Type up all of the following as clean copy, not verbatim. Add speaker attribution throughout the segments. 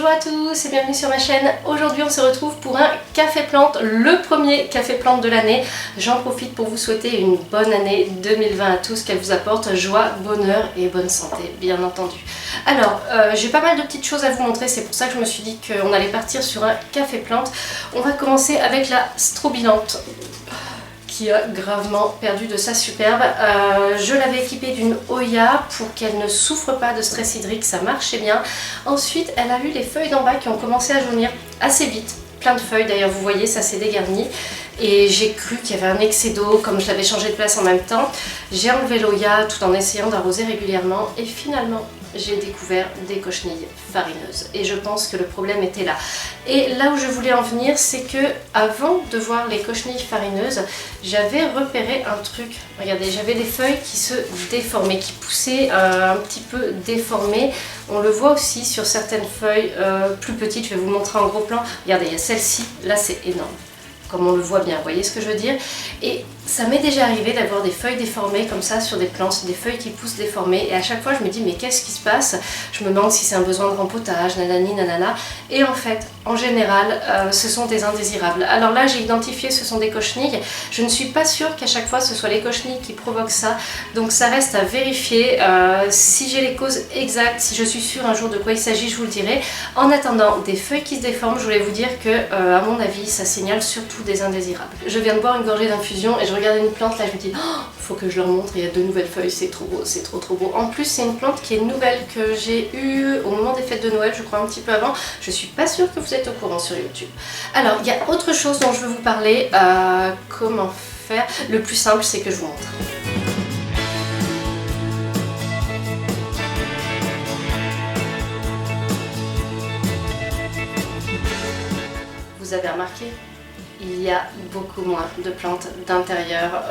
Speaker 1: Bonjour à tous et bienvenue sur ma chaîne. Aujourd'hui on se retrouve pour un café plante, le premier café plante de l'année. J'en profite pour vous souhaiter une bonne année 2020 à tous, qu'elle vous apporte joie, bonheur et bonne santé bien entendu. Alors j'ai pas mal de petites choses à vous montrer, c'est pour ça que je me suis dit qu'on allait partir sur un café plante. On va commencer avec la Strobilante, qui a gravement perdu de sa superbe. Je l'avais équipée d'une Oya pour qu'elle ne souffre pas de stress hydrique, ça marchait bien. Ensuite, elle a eu les feuilles d'en bas qui ont commencé à jaunir assez vite. Plein de feuilles, d'ailleurs vous voyez, ça s'est dégarni. Et j'ai cru qu'il y avait un excès d'eau, comme je l'avais changé de place en même temps. J'ai enlevé l'Oya tout en essayant d'arroser régulièrement. Et finalement, j'ai découvert des cochenilles farineuses. Et je pense que le problème était là. Et là où je voulais en venir, c'est que avant de voir les cochenilles farineuses, j'avais repéré un truc. Regardez, j'avais des feuilles qui se déformaient, qui poussaient un petit peu déformées. On le voit aussi sur certaines feuilles plus petites. Je vais vous montrer en gros plan. Regardez, il y a celle-ci. Là, c'est énorme. Comme on le voit bien, vous voyez ce que je veux dire? Et ça m'est déjà arrivé d'avoir des feuilles déformées comme ça sur des plantes, des feuilles qui poussent déformées, et à chaque fois je me dis mais qu'est-ce qui se passe? Je me demande si c'est un besoin de rempotage, nanani nanana, et en fait, en général, ce sont des indésirables. Alors là j'ai identifié ce sont des cochenilles, je ne suis pas sûre qu'à chaque fois ce soit les cochenilles qui provoquent ça, donc ça reste à vérifier. Si j'ai les causes exactes, si je suis sûre un jour de quoi il s'agit, je vous le dirai. En attendant, des feuilles qui se déforment, je voulais vous dire que à mon avis ça signale surtout des indésirables. Je viens de boire une gorgée d'infusion et je regardais une plante là, je me dis oh, faut que je leur montre, il y a de nouvelles feuilles, c'est trop beau, c'est trop beau. En plus c'est une plante qui est nouvelle, que j'ai eue au moment des fêtes de Noël, je crois un petit peu avant. Je suis pas sûre que vous êtes au courant sur YouTube. Alors il y a autre chose dont je veux vous parler. Comment faire? Le plus simple c'est que je vous montre. Vous avez remarqué? Il y a beaucoup moins de plantes d'intérieur,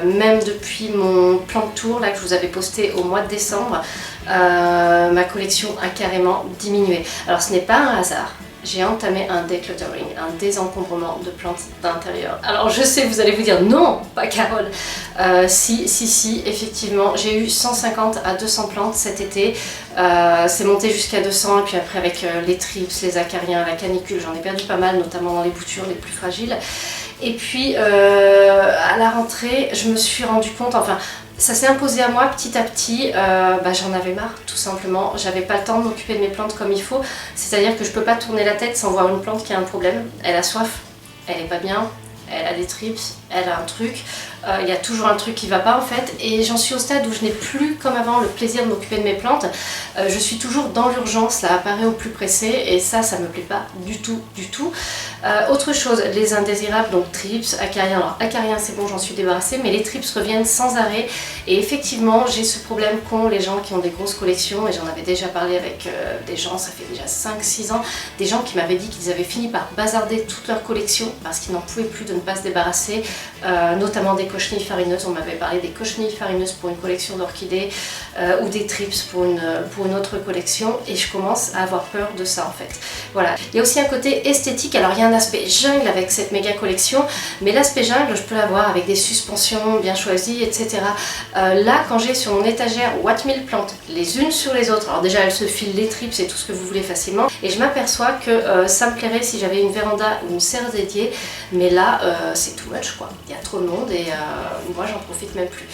Speaker 1: même depuis mon plan de tour là, que je vous avais posté au mois de décembre, ma collection a carrément diminué. Alors ce n'est pas un hasard. J'ai entamé un decluttering, un désencombrement de plantes d'intérieur. Alors je sais, vous allez vous dire non, pas Carole. Si, effectivement, j'ai eu 150 à 200 plantes cet été. C'est monté jusqu'à 200 et puis après avec les thrips, les acariens, la canicule, j'en ai perdu pas mal, notamment dans les boutures les plus fragiles. Et puis à la rentrée, je me suis rendu compte, enfin, ça s'est imposé à moi petit à petit, j'en avais marre tout simplement, j'avais pas le temps de m'occuper de mes plantes comme il faut, c'est-à-dire que je peux pas tourner la tête sans voir une plante qui a un problème, elle a soif, elle est pas bien, elle a des trips, elle a un truc, il y a toujours un truc qui va pas en fait, et j'en suis au stade où je n'ai plus comme avant le plaisir de m'occuper de mes plantes. Je suis toujours dans l'urgence, là, apparaît au plus pressé, et ça me plaît pas du tout. Autre chose, les indésirables, donc trips, acariens. Alors acariens c'est bon, j'en suis débarrassée, mais les trips reviennent sans arrêt, et effectivement j'ai ce problème qu'ont les gens qui ont des grosses collections, et j'en avais déjà parlé avec des gens, ça fait déjà 5-6 ans, des gens qui m'avaient dit qu'ils avaient fini par bazarder toute leur collection parce qu'ils n'en pouvaient plus de ne pas se débarrasser, notamment des cochenilles farineuses. On m'avait parlé des cochenilles farineuses pour une collection d'orchidées ou des trips pour une autre collection, et je commence à avoir peur de ça en fait. Voilà. Il y a aussi un côté esthétique. Alors il y a un aspect jungle avec cette méga collection, mais l'aspect jungle je peux l'avoir avec des suspensions bien choisies, etc. Là quand j'ai sur mon étagère What 1000 plantes les unes sur les autres, alors déjà elles se filent les trips et tout ce que vous voulez facilement, et je m'aperçois que ça me plairait si j'avais une véranda ou une serre dédiée, mais là c'est too much quoi, il y a trop de monde et moi j'en profite même plus.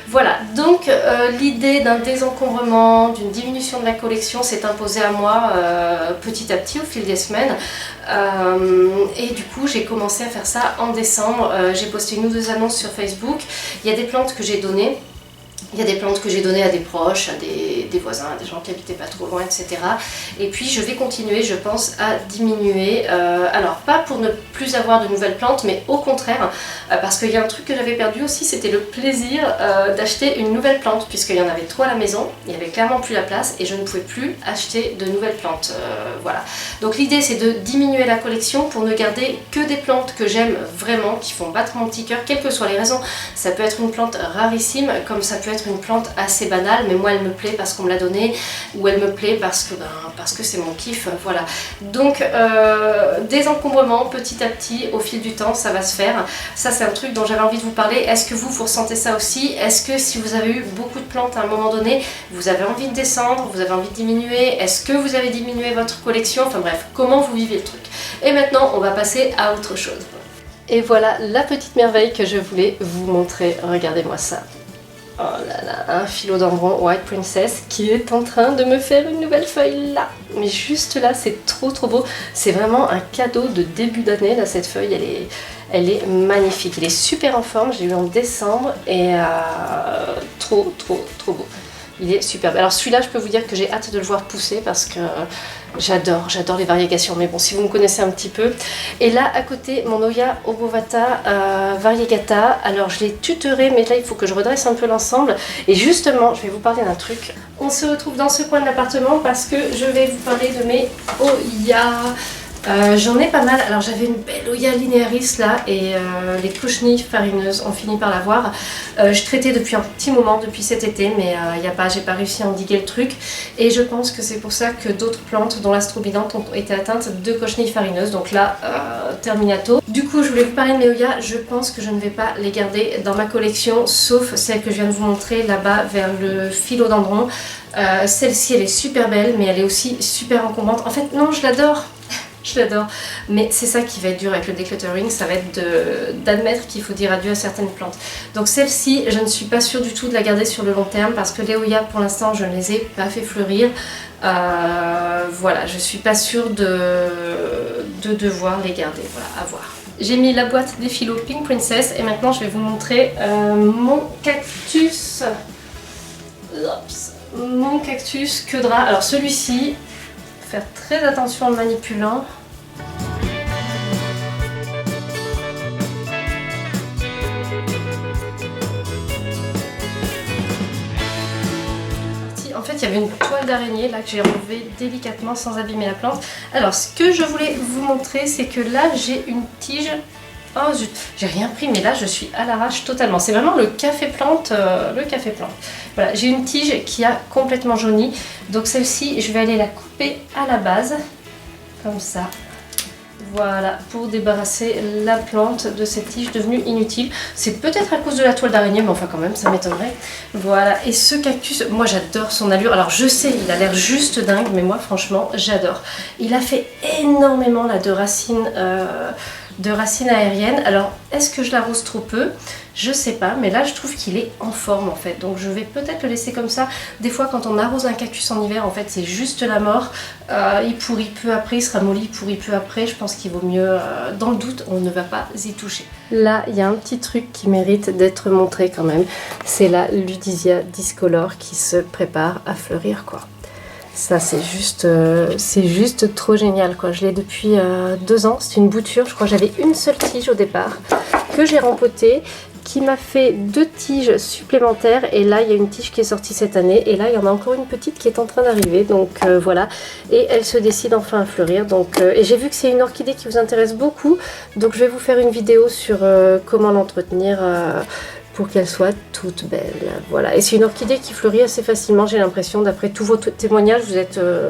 Speaker 1: Voilà, donc l'idée d'un désencombrement, d'une diminution de la collection s'est imposée à moi petit à petit au fil des semaines, et du coup j'ai commencé à faire ça en décembre. J'ai posté 1 ou 2 annonces sur Facebook. Il y a des plantes que j'ai données. Il y a des plantes que j'ai données à des proches, à des voisins, à des gens qui habitaient pas trop loin, etc. Et puis je vais continuer, je pense, à diminuer. Alors pas pour ne plus avoir de nouvelles plantes, mais au contraire, parce qu'il y a un truc que j'avais perdu aussi, c'était le plaisir d'acheter une nouvelle plante, puisqu'il y en avait trop à la maison, il n'y avait clairement plus la place, et je ne pouvais plus acheter de nouvelles plantes. Voilà. Donc l'idée c'est de diminuer la collection pour ne garder que des plantes que j'aime vraiment, qui font battre mon petit cœur, quelles que soient les raisons. Ça peut être une plante rarissime, comme ça peut être une plante assez banale, mais moi elle me plaît parce qu'on me l'a donnée ou elle me plaît parce que c'est mon kiff, voilà. Donc désencombrement petit à petit au fil du temps ça va se faire. Ça c'est un truc dont j'avais envie de vous parler. Est-ce que vous ressentez ça aussi? Est-ce que si vous avez eu beaucoup de plantes à un moment donné, vous avez envie de descendre, vous avez envie de diminuer? Est-ce que vous avez diminué votre collection? Enfin bref, comment vous vivez le truc? Et maintenant on va passer à autre chose. Et voilà la petite merveille que je voulais vous montrer. Regardez-moi ça. Oh là là, un philodendron White Princess qui est en train de me faire une nouvelle feuille là. Mais juste là, c'est trop beau. C'est vraiment un cadeau de début d'année. Là, cette feuille, elle est magnifique. Il est super en forme. Je l'ai eu en décembre et trop beau. Il est superbe. Alors celui-là, je peux vous dire que j'ai hâte de le voir pousser parce que j'adore les variégations. Mais bon, si vous me connaissez un petit peu. Et là, à côté, mon Oya Obovata variegata. Alors je l'ai tutoré, mais là, il faut que je redresse un peu l'ensemble. Et justement, je vais vous parler d'un truc. On se retrouve dans ce coin de l'appartement parce que je vais vous parler de mes Oya. J'en ai pas mal. Alors j'avais une belle Oya linearis là et les cochenilles farineuses ont fini par l'avoir. Je traitais depuis un petit moment, depuis cet été, mais j'ai pas réussi à endiguer le truc. Et je pense que c'est pour ça que d'autres plantes, dont l'astrobidante, ont été atteintes de cochenilles farineuses. Donc là, terminato. Du coup, je voulais vous parler de mes Oya. Je pense que je ne vais pas les garder dans ma collection, sauf celle que je viens de vous montrer là-bas vers le philodendron. Celle-ci, elle est super belle, mais elle est aussi super encombrante. En fait, non, je l'adore. Je l'adore, mais c'est ça qui va être dur avec le decluttering, ça va être d'admettre qu'il faut dire adieu à certaines plantes. Donc celle-ci, je ne suis pas sûre du tout de la garder sur le long terme parce que les Oya, pour l'instant, je ne les ai pas fait fleurir. Voilà, je suis pas sûre de devoir les garder, voilà, à voir. J'ai mis la boîte des Philo Pink Princess et maintenant je vais vous montrer mon cactus. Oups. Mon cactus queue de rat. Alors celui-ci, faire très attention en le manipulant. En fait, il y avait une toile d'araignée là que j'ai enlevée délicatement sans abîmer la plante. Alors, ce que je voulais vous montrer, c'est que là, j'ai une tige. Oh zut, j'ai rien pris, mais là, je suis à l'arrache totalement. C'est vraiment le café plante, Voilà, j'ai une tige qui a complètement jauni. Donc celle-ci, je vais aller la couper à la base, comme ça. Voilà, pour débarrasser la plante de cette tige devenue inutile. C'est peut-être à cause de la toile d'araignée, mais enfin quand même, ça m'étonnerait. Voilà, et ce cactus, moi j'adore son allure. Alors je sais, il a l'air juste dingue, mais moi franchement, j'adore. Il a fait énormément là, de racines aériennes. Alors, est-ce que je l'arrose trop peu? Je sais pas, mais là je trouve qu'il est en forme en fait. Donc je vais peut-être le laisser comme ça. Des fois quand on arrose un cactus en hiver, en fait c'est juste la mort. Il pourrit peu après, il sera molli, il pourrit peu après. Je pense qu'il vaut mieux, dans le doute, on ne va pas y toucher. Là, il y a un petit truc qui mérite d'être montré quand même. C'est la Ludisia discolore qui se prépare à fleurir quoi. Ça c'est juste trop génial quoi. Je l'ai depuis 2 ans, c'est une bouture, je crois que j'avais une seule tige au départ que j'ai rempotée, qui m'a fait 2 tiges supplémentaires et là il y a une tige qui est sortie cette année et là il y en a encore une petite qui est en train d'arriver donc voilà, et elle se décide enfin à fleurir donc et j'ai vu que c'est une orchidée qui vous intéresse beaucoup donc je vais vous faire une vidéo sur comment l'entretenir pour qu'elle soit toute belle. Voilà. Et c'est une orchidée qui fleurit assez facilement, j'ai l'impression, d'après tous vos témoignages,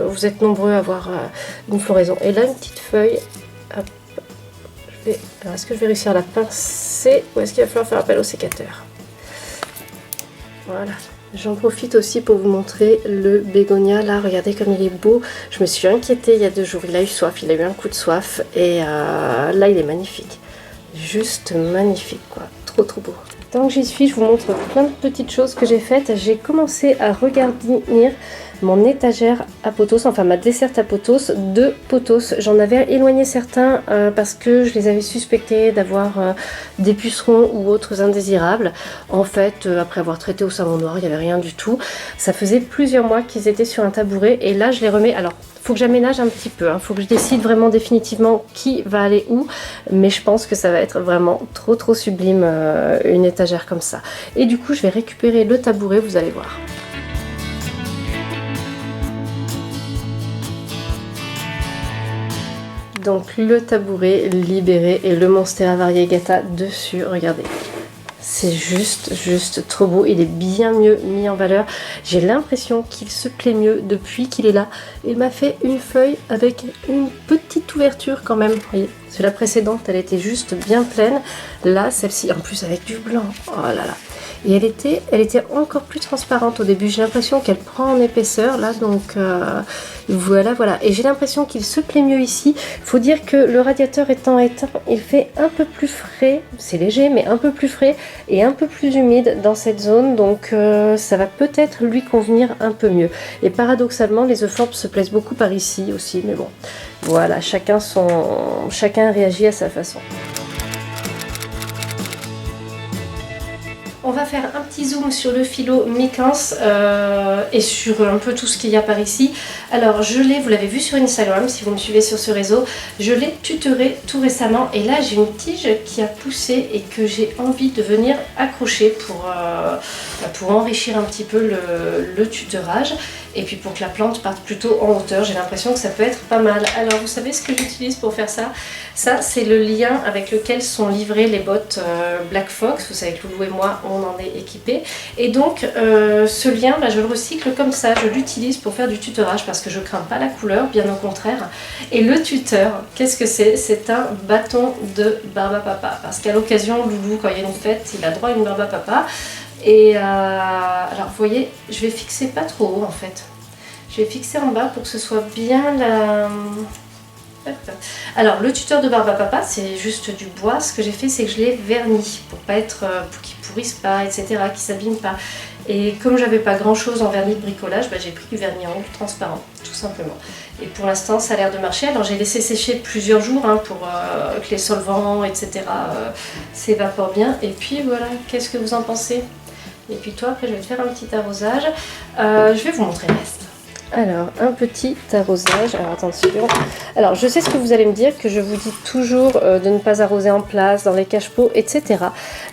Speaker 1: vous êtes nombreux à avoir une floraison. Et là, une petite feuille. Hop. Alors, est-ce que je vais réussir à la pincer ou est-ce qu'il va falloir faire appel au sécateur? Voilà. J'en profite aussi pour vous montrer le bégonia. Là, regardez comme il est beau. Je me suis inquiétée il y a 2 jours. Il a eu soif, il a eu un coup de soif. Et là, il est magnifique. Juste magnifique, quoi. Trop beau. Tant que j'y suis, je vous montre plein de petites choses que j'ai faites. J'ai commencé à regarnir mon étagère à pothos, enfin ma desserte à pothos, de pothos. J'en avais éloigné certains parce que je les avais suspectés d'avoir des pucerons ou autres indésirables. En fait, après avoir traité au savon noir, il n'y avait rien du tout. Ça faisait plusieurs mois qu'ils étaient sur un tabouret et là je les remets. Alors, faut que j'aménage un petit peu, faut que je décide vraiment définitivement qui va aller où, mais je pense que ça va être vraiment trop sublime une étagère comme ça. Et du coup je vais récupérer le tabouret, vous allez voir. Donc le tabouret libéré et le Monstera variegata dessus, regardez. c'est juste trop beau. Il est bien mieux mis en valeur. J'ai l'impression qu'il se plaît mieux depuis qu'il est là. Il m'a fait une feuille avec une petite ouverture quand même. Vous voyez, c'est la précédente, elle était juste bien pleine. Là, celle-ci, en plus avec du blanc. Oh là là. Et elle était encore plus transparente au début. J'ai l'impression qu'elle prend en épaisseur là, donc voilà. Et j'ai l'impression qu'il se plaît mieux ici. Faut dire que le radiateur étant éteint, il fait un peu plus frais. C'est léger, mais un peu plus frais et un peu plus humide dans cette zone. Donc ça va peut-être lui convenir un peu mieux. Et paradoxalement, les œufs forts se plaisent beaucoup par ici aussi. Mais bon, voilà, chacun réagit à sa façon. On va faire un petit zoom sur le philo Mycans et sur un peu tout ce qu'il y a par ici. Alors vous l'avez vu sur Instagram si vous me suivez sur ce réseau, je l'ai tutoré tout récemment et là j'ai une tige qui a poussé et que j'ai envie de venir accrocher pour enrichir un petit peu le tutorage et puis pour que la plante parte plutôt en hauteur. J'ai l'impression que ça peut être pas mal. Alors vous savez ce que j'utilise pour faire ça? Ça c'est le lien avec lequel sont livrées les bottes Black Fox. Vous savez que Loulou et moi on en est équipés et donc ce lien je le recycle comme ça, je l'utilise pour faire du tutorage parce que je crains pas la couleur, bien au contraire. Et le tuteur, qu'est-ce que c'est? C'est un bâton de barbe à papa parce qu'à l'occasion Loulou quand il y a une fête il a droit à une barbe à papa. Et alors vous voyez, je vais fixer pas trop haut en fait. Je vais fixer en bas pour que ce soit bien la... Alors le tuteur de barbe à papa c'est juste du bois. Ce que j'ai fait c'est que je l'ai verni pour qu'il pourrisse pas, etc., qu'il s'abîme pas. Et comme j'avais pas grand chose en vernis de bricolage, j'ai pris du vernis en ongles transparent tout simplement. Et pour l'instant ça a l'air de marcher. Alors j'ai laissé sécher plusieurs jours pour que les solvants, etc., s'évaporent bien. Et puis voilà, qu'est-ce que vous en pensez? Et puis toi, après je vais te faire un petit arrosage. Je vais vous montrer le reste. Alors, un petit arrosage. Alors, attention. Alors, je sais ce que vous allez me dire, que je vous dis toujours de ne pas arroser en place, dans les cache-pots, etc.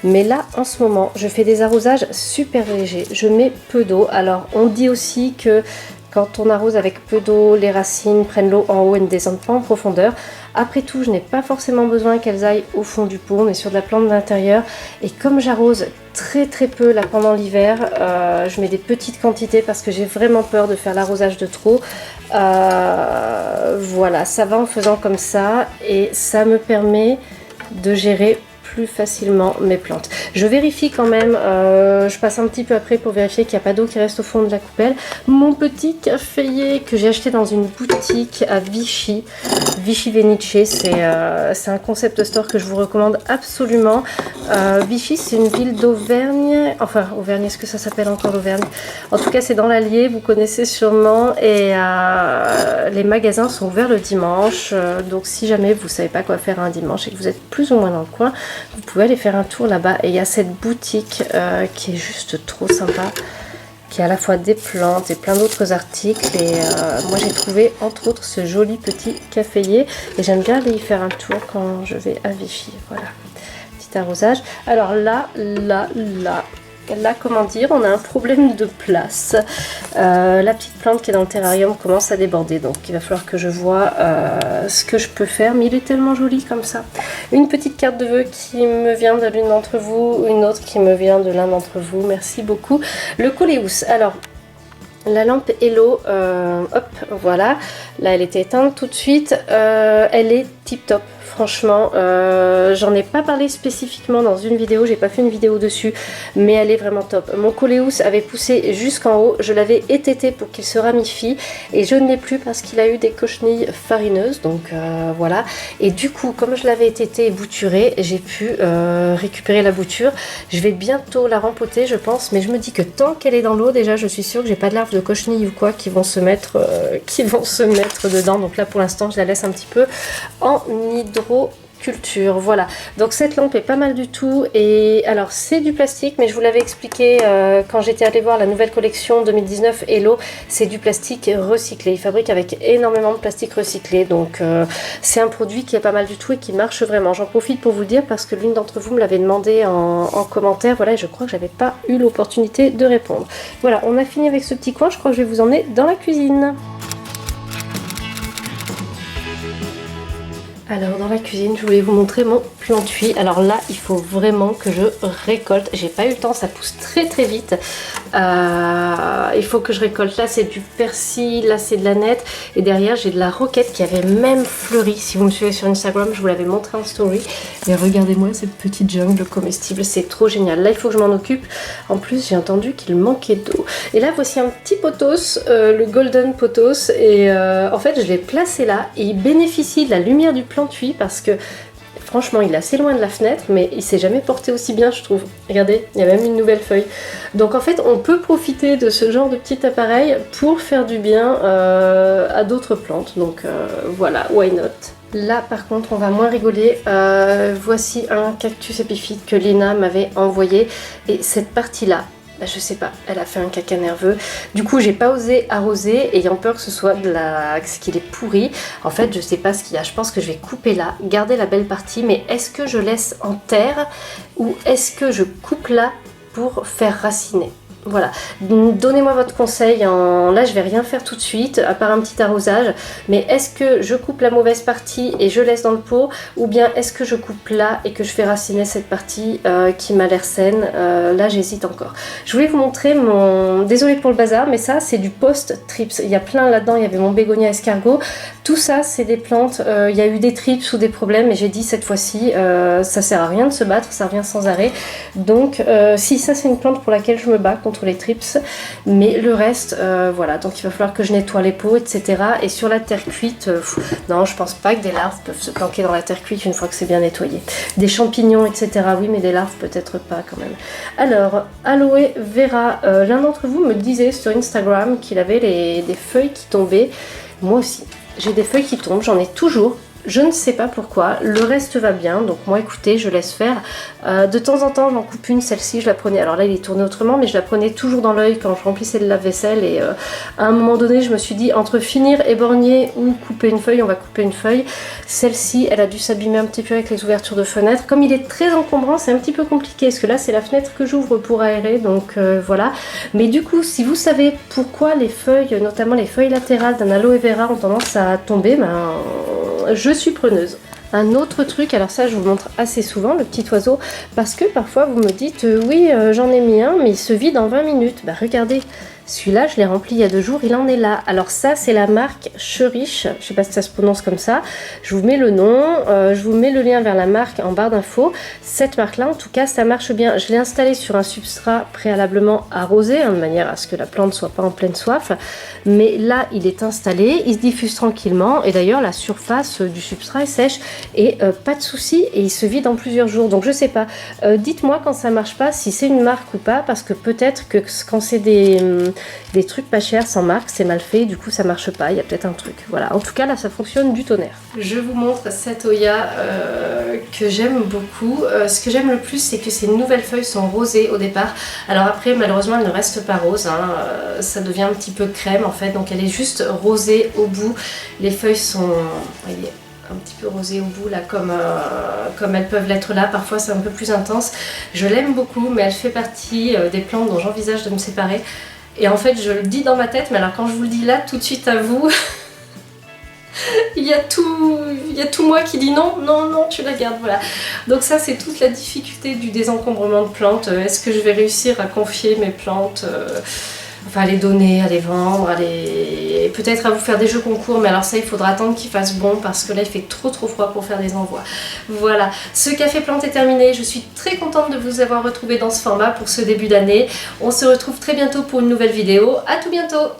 Speaker 1: Mais là, en ce moment, je fais des arrosages super légers. Je mets peu d'eau. Alors, on dit aussi que quand on arrose avec peu d'eau, les racines prennent l'eau en haut et ne descendent pas en profondeur. Après tout, je n'ai pas forcément besoin qu'elles aillent au fond du pot, mais sur de la plante d'intérieur. Et comme j'arrose très peu là pendant l'hiver, je mets des petites quantités parce que j'ai vraiment peur de faire l'arrosage de trop. Voilà, ça va en faisant comme ça et ça me permet de gérer plus facilement mes plantes. Je vérifie quand même, je passe un petit peu après pour vérifier qu'il n'y a pas d'eau qui reste au fond de la coupelle. Mon petit caféier que j'ai acheté dans une boutique à Vichy, Vichy Venice, c'est un concept store que je vous recommande absolument. Vichy c'est une ville d'Auvergne, enfin Auvergne, est-ce que ça s'appelle encore l'Auvergne? En tout cas c'est dans l'Allier, vous connaissez sûrement, et les magasins sont ouverts le dimanche, donc si jamais vous ne savez pas quoi faire un dimanche et que vous êtes plus ou moins dans le coin, vous pouvez aller faire un tour là-bas. Et il y a cette boutique qui est juste trop sympa, qui a à la fois des plantes et plein d'autres articles. Et moi j'ai trouvé entre autres ce joli petit caféier. Et j'aime bien aller y faire un tour quand je vais à Vichy. Voilà, petit arrosage. Alors là, comment dire, on a un problème de place. La petite plante qui est dans le terrarium commence à déborder, donc il va falloir que je vois ce que je peux faire, mais il est tellement joli comme ça. Une petite carte de vœux qui me vient de l'une d'entre vous, une autre qui me vient de l'un d'entre vous, merci beaucoup. Le coléus, alors la lampe Hello, hop, voilà, là elle était éteinte tout de suite, elle est tip top. Franchement, j'en ai pas parlé spécifiquement dans une vidéo, j'ai pas fait une vidéo dessus, mais elle est vraiment top. Mon coléus avait poussé jusqu'en haut, je l'avais étêté pour qu'il se ramifie et je ne l'ai plus parce qu'il a eu des cochenilles farineuses, donc voilà. Et du coup, comme je l'avais étêté et bouturé, j'ai pu récupérer la bouture. Je vais bientôt la rempoter, je pense, mais je me dis que tant qu'elle est dans l'eau, déjà, je suis sûre que j'ai pas de larves de cochenilles ou quoi qui vont se mettre dedans. Donc là, pour l'instant, je la laisse un petit peu en hydroculture. Voilà, donc cette lampe est pas mal du tout. Et alors c'est du plastique, mais je vous l'avais expliqué quand j'étais allée voir la nouvelle collection 2019 Hello, c'est du plastique recyclé. Ils fabriquent avec énormément de plastique recyclé, donc c'est un produit qui est pas mal du tout et qui marche vraiment. J'en profite pour vous le dire parce que l'une d'entre vous me l'avait demandé en commentaire, voilà, et je crois que j'avais pas eu l'opportunité de répondre. Voilà, on a fini avec ce petit coin, je crois que je vais vous emmener dans la cuisine. Alors dans la cuisine, je voulais vous montrer mon plantuis. Alors là, il faut vraiment que je récolte. J'ai pas eu le temps, ça pousse très très vite. Il faut que je récolte. Là, c'est du persil, là, c'est de la nette. Et derrière, j'ai de la roquette qui avait même fleuri. Si vous me suivez sur Instagram, je vous l'avais montré en story. Et regardez-moi cette petite jungle comestible, c'est trop génial. Là, il faut que je m'en occupe. En plus, j'ai entendu qu'il manquait d'eau. Et là, voici un petit pothos, le golden pothos. Et en fait, je l'ai placé là. Et il bénéficie de la lumière du plantuis parce que franchement il est assez loin de la fenêtre mais il s'est jamais porté aussi bien je trouve. Regardez, il y a même une nouvelle feuille. Donc en fait on peut profiter de ce genre de petit appareil pour faire du bien à d'autres plantes. Donc voilà, why not. Là par contre on va moins rigoler. Voici un cactus épiphyte que Lina m'avait envoyé et cette partie là, je sais pas, elle a fait un caca nerveux. Du coup, j'ai pas osé arroser, ayant peur que ce soit qu'il est pourri. En fait, je sais pas ce qu'il y a. Je pense que je vais couper là, garder la belle partie. Mais est-ce que je laisse en terre ou est-ce que je coupe là pour faire raciner? Voilà, donnez-moi votre conseil. Là, je vais rien faire tout de suite, à part un petit arrosage. Mais est-ce que je coupe la mauvaise partie et je laisse dans le pot? Ou bien est-ce que je coupe là et que je fais raciner cette partie qui m'a l'air saine? Là, j'hésite encore. Je voulais vous montrer mon... Désolée pour le bazar, mais ça, c'est du post-trips. Il y a plein là-dedans, il y avait mon bégonia escargot. Tout ça, c'est des plantes. Il y a eu des trips ou des problèmes et j'ai dit cette fois-ci, ça sert à rien de se battre, ça revient sans arrêt. Donc, si ça, c'est une plante pour laquelle je me bats contre les trips, mais le reste voilà, donc il va falloir que je nettoie les pots, etc. Et sur la terre cuite, non, je pense pas que des larves peuvent se planquer dans la terre cuite une fois que c'est bien nettoyé. Des champignons, etc. oui, mais des larves peut-être pas quand même. Alors, aloe vera, l'un d'entre vous me disait sur Instagram qu'il avait des feuilles qui tombaient. Moi aussi j'ai des feuilles qui tombent, j'en ai toujours. Je ne sais pas pourquoi, le reste va bien, donc moi écoutez, je laisse faire. De temps en temps j'en coupe une, celle-ci je la prenais, alors là il est tourné autrement, mais je la prenais toujours dans l'œil quand je remplissais le lave-vaisselle et à un moment donné je me suis dit entre finir éborgner ou couper une feuille, on va couper une feuille. Celle-ci elle a dû s'abîmer un petit peu avec les ouvertures de fenêtres, comme il est très encombrant c'est un petit peu compliqué, parce que là c'est la fenêtre que j'ouvre pour aérer, donc voilà. Mais du coup si vous savez pourquoi les feuilles, notamment les feuilles latérales d'un aloe vera ont tendance à tomber, ben je suis preneuse. Un autre truc, alors ça je vous montre assez souvent, le petit oiseau, parce que parfois vous me dites oui j'en ai mis un mais il se vide en 20 minutes. Bah regardez, celui-là je l'ai rempli il y a 2 jours, il en est là. Alors ça c'est la marque Cherish, je sais pas si ça se prononce comme ça, je vous mets le nom, je vous mets le lien vers la marque en barre d'infos. Cette marque là en tout cas ça marche bien, je l'ai installé sur un substrat préalablement arrosé, de manière à ce que la plante soit pas en pleine soif, mais là il est installé, il se diffuse tranquillement et d'ailleurs la surface du substrat est sèche et pas de souci et il se vide en plusieurs jours. Donc je sais pas, dites-moi quand ça marche pas si c'est une marque ou pas, parce que peut-être que quand c'est des trucs pas chers sans marque c'est mal fait, du coup ça marche pas, il y a peut-être un truc. Voilà, en tout cas là ça fonctionne du tonnerre. Je vous montre cette Oya que j'aime beaucoup. Ce que j'aime le plus c'est que ces nouvelles feuilles sont rosées au départ. Alors après malheureusement elles ne restent pas roses, ça devient un petit peu crème en fait, donc elle est juste rosée au bout. Les feuilles sont... voyez, un petit peu rosé au bout là comme elles peuvent l'être là, parfois c'est un peu plus intense. Je l'aime beaucoup mais elle fait partie des plantes dont j'envisage de me séparer et en fait je le dis dans ma tête, mais alors quand je vous le dis là tout de suite à vous il y a tout moi qui dit non, non, non, tu la gardes, voilà. Donc ça c'est toute la difficulté du désencombrement de plantes. Est-ce que je vais réussir à confier mes plantes enfin à les donner, à les vendre, peut-être à vous faire des jeux concours, mais alors ça il faudra attendre qu'il fasse bon parce que là il fait trop froid pour faire des envois. Voilà, ce café plante est terminé, je suis très contente de vous avoir retrouvé dans ce format pour ce début d'année. On se retrouve très bientôt pour une nouvelle vidéo, à tout bientôt.